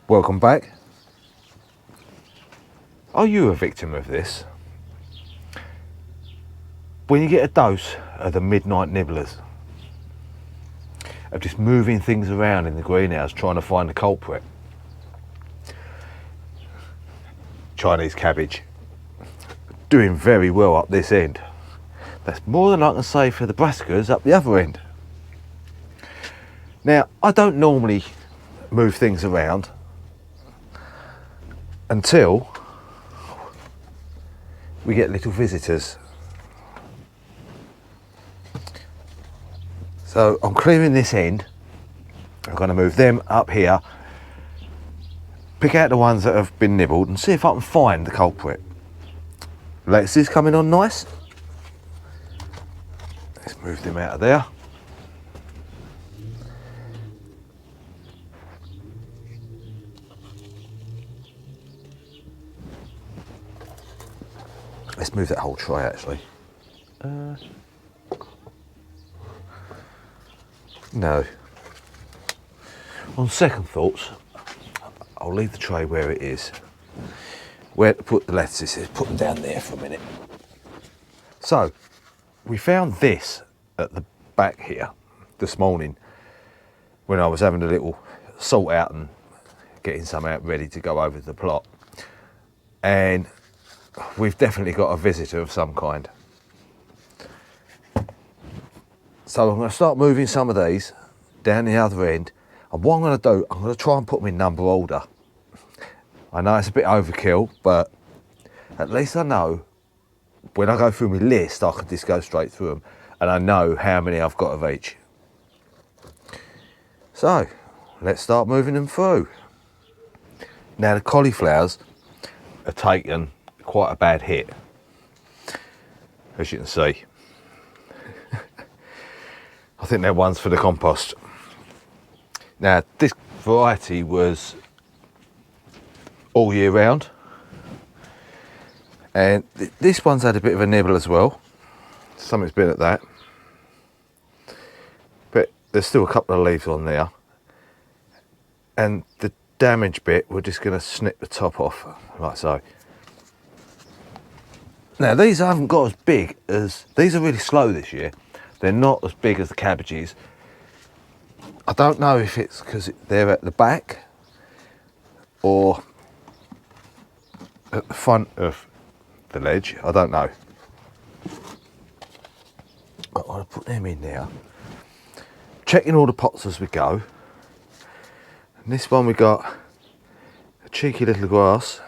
Welcome back. Are you a victim of this? When you get a dose of the midnight nibblers, of just moving things around in the greenhouse trying to find the culprit. Chinese cabbage, doing very well up this end. That's more than I can say for the brassicas up the other end. Now, I don't normally move things around until we get little visitors. So I'm clearing this end. I'm going to move them up here, pick out the ones that have been nibbled and see if I can find the culprit. Lettuces coming on nice. Let's move them out of there. Let's move that whole tray actually. No. On second thoughts, I'll leave the tray where it is. Where to put the lettuces is put them down there for a minute. So, we found this at the back here this morning when I was having a little sort out and getting some out ready to go over to the plot. And we've definitely got a visitor of some kind. So I'm going to start moving some of these down the other end, and what I'm going to do, I'm going to try and put them in number order. I know it's a bit overkill, but at least I know when I go through my list I can just go straight through them and I know how many I've got of each. So let's start moving them through. Now the cauliflowers are taking quite a bad hit, as you can see. I think they're ones for the compost. Now this variety was all year round, and this one's had a bit of a nibble as well. Something's been at that, but there's still a couple of leaves on there, and the damaged bit we're just going to snip the top off like so. Now these I haven't got as big as, these are really slow this year. They're not as big as the cabbages. I don't know if it's because they're at the back or at the front of the ledge. I don't know. But I want to put them in there. Checking all the pots as we go. And this one we got a cheeky little grass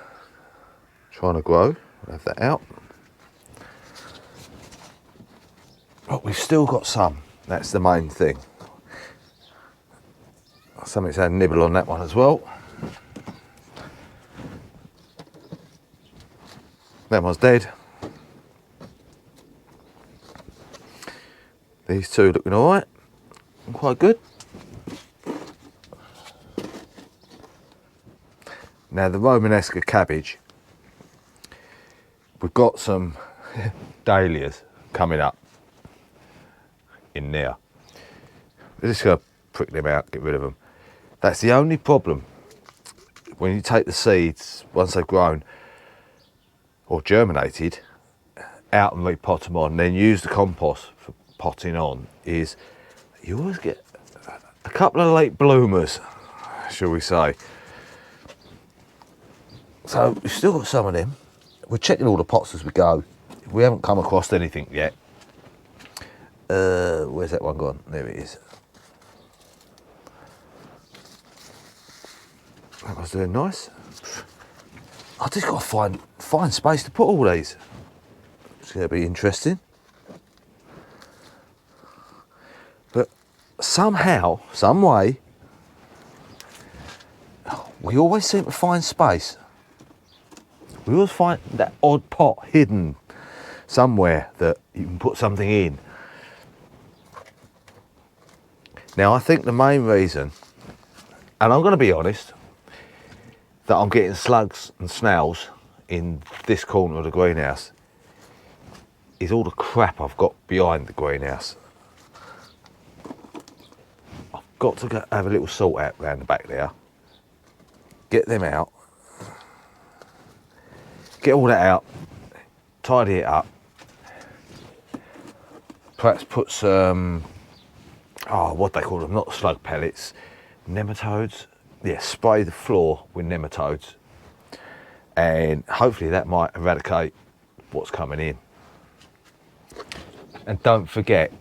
trying to grow. I'll have that out. But we've still got some. That's the main thing. Something's had a nibble on that one as well. That one's dead. These two looking alright and quite good. Now the Romanesca cabbage, we've got some dahlias coming up in there. We're just going to prick them out, get rid of them. That's the only problem. When you take the seeds, once they've grown or germinated, out and repot them on, then use the compost for potting on, is you always get a couple of late bloomers, shall we say. So we've still got some of them. We're checking all the pots as we go. We haven't come across anything yet. Where's that one gone? There it is. That was doing nice. I just got to find space to put all these. It's going to be interesting. But somehow, some way, we always seem to find space. We always find that odd pot hidden somewhere that you can put something in. Now I think the main reason, and I'm going to be honest, that I'm getting slugs and snails in this corner of the greenhouse is all the crap I've got behind the greenhouse. I've got to have a little sort out round the back there. get them out, get all that out, tidy it up, perhaps put some, what they call them, not slug pellets, nematodes. Yeah, spray the floor with nematodes, and hopefully that might eradicate what's coming in. And don't forget,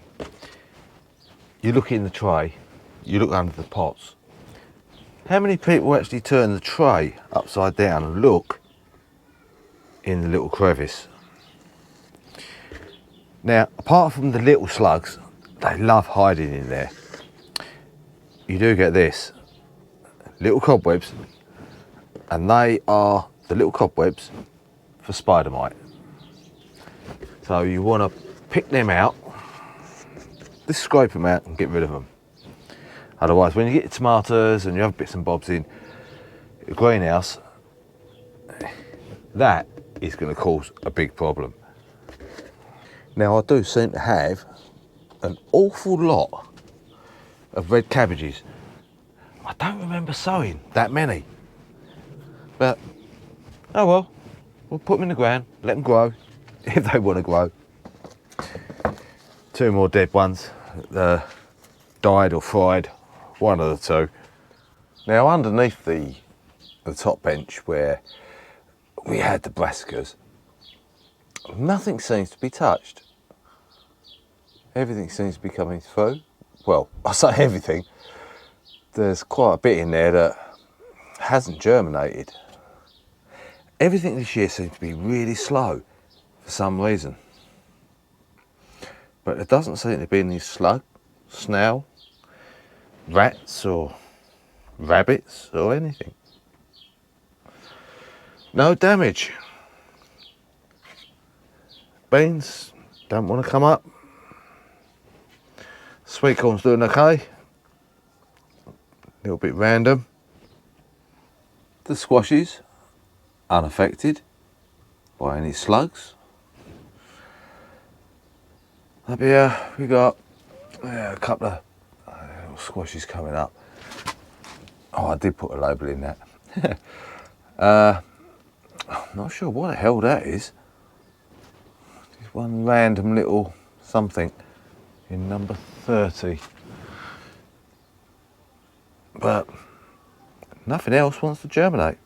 you look in the tray, you look under the pots. How many people actually turn the tray upside down and look in the little crevice? Now, apart from the little slugs, they love hiding in there. You do get this, little cobwebs, and they are the little cobwebs for spider mite. So you want to pick them out, just scrape them out and get rid of them. Otherwise, when you get your tomatoes and you have bits and bobs in the greenhouse, that is going to cause a big problem. Now, I do seem to have an awful lot of red cabbages. I don't remember sowing that many, but oh well, we'll put them in the ground, let them grow if they want to grow. 2 more dead ones, died or fried, one of the two. Now, underneath the top bench where we had the brassicas, nothing seems to be touched. Everything seems to be coming through. Well, I say everything. There's quite a bit in there that hasn't germinated. Everything this year seems to be really slow for some reason. But there doesn't seem to be any slug, snail, rats or rabbits or anything. No damage. Beans don't want to come up. Sweet corn's doing okay. A little bit random. The squashes, unaffected by any slugs. Up here we got a couple of little squashes coming up. Oh, I did put a label in that. I'm not sure what the hell that is. Just one random little something in number 30. But nothing else wants to germinate.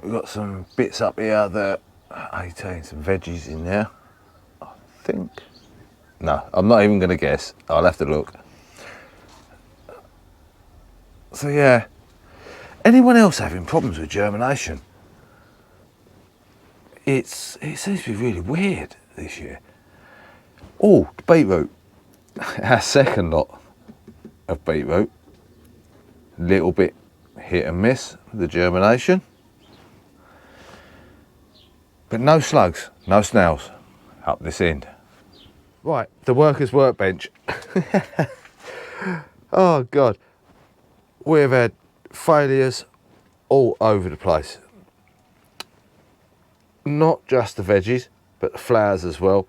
We've got some bits up here that 18, some veggies in there. I think. No, I'm not even going to guess. I'll have to look. So yeah, anyone else having problems with germination? It seems to be really weird this year. Oh, beetroot. Our second lot of beetroot. Little bit hit and miss with the germination. But no slugs, no snails up this end. Right, the workers' workbench. Oh God. We've had failures all over the place. Not just the veggies, but the flowers as well.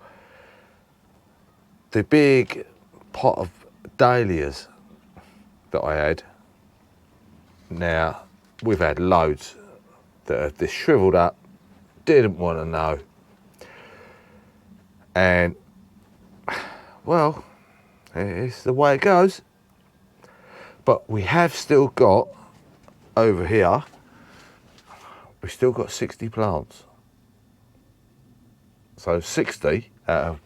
The big pot of dahlias that I had, now we've had loads that have just shriveled up, didn't want to know. And, well, it's the way it goes. But we have still got, over here, we've still got 60 plants. So 60 out of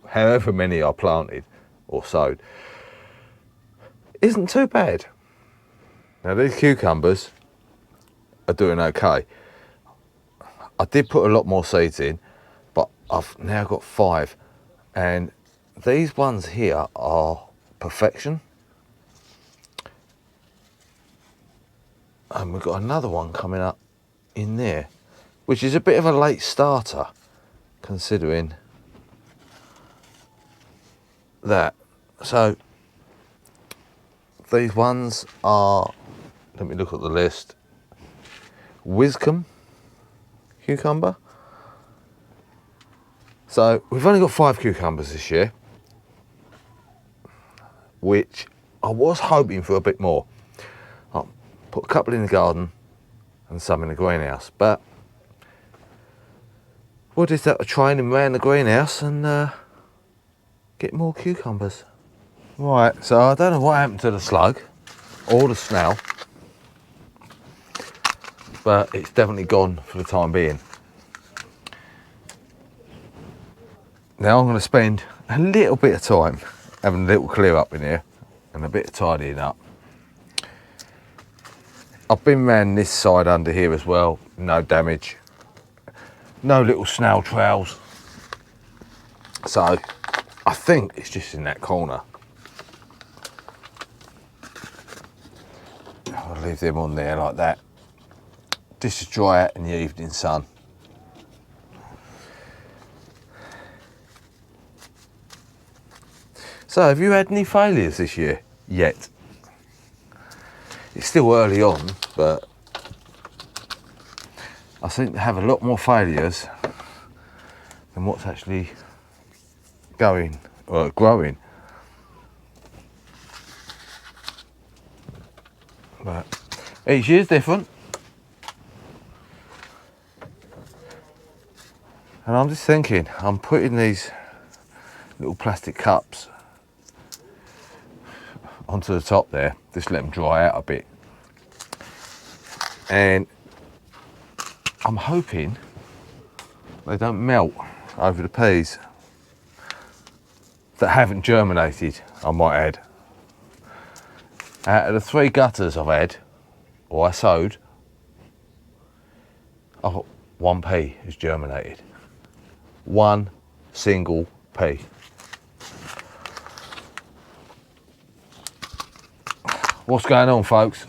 however many I planted or sowed isn't too bad. Now these cucumbers are doing okay. I did put a lot more seeds in, but I've now got 5. And these ones here are perfection. And we've got another one coming up in there, which is a bit of a late starter, considering that. So these ones are, let me look at the list, Wiscombe cucumber. So we've only got 5 cucumbers this year, which I was hoping for a bit more. Put a couple in the garden and some in the greenhouse. But we'll just have to train them around the greenhouse and get more cucumbers. Right, so I don't know what happened to the slug or the snail, but it's definitely gone for the time being. Now I'm going to spend a little bit of time having a little clear up in here and a bit of tidying up. I've been round this side under here as well, no damage, no little snail trails. So I think it's just in that corner. I'll leave them on there like that. Just to dry out in the evening sun. So have you had any failures this year yet? It's still early on, but I seem to have a lot more failures than what's actually going or growing. But each year's different. And I'm just thinking, I'm putting these little plastic cups onto the top there, just let them dry out a bit. And I'm hoping they don't melt over the peas that haven't germinated, I might add. Out of the 3 gutters I've had, or I sowed, I've got 1 pea has germinated. 1 single pea. What's going on, folks?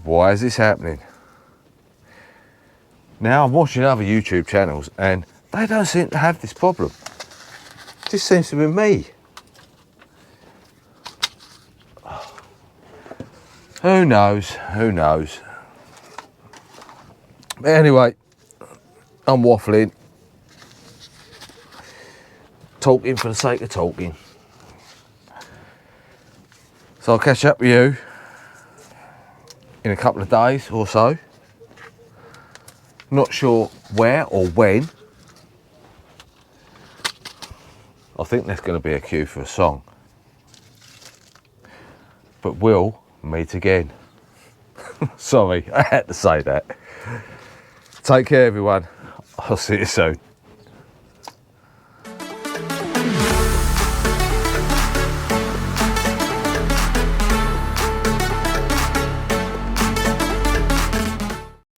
Why is this happening? Now I'm watching other YouTube channels and they don't seem to have this problem. It just seems to be me. Who knows? Who knows? But anyway, I'm waffling. Talking for the sake of talking. So I'll catch up with you in a couple of days or so. Not sure where or when. I think there's going to be a cue for a song. But we'll meet again. Sorry, I had to say that. Take care, everyone. I'll see you soon.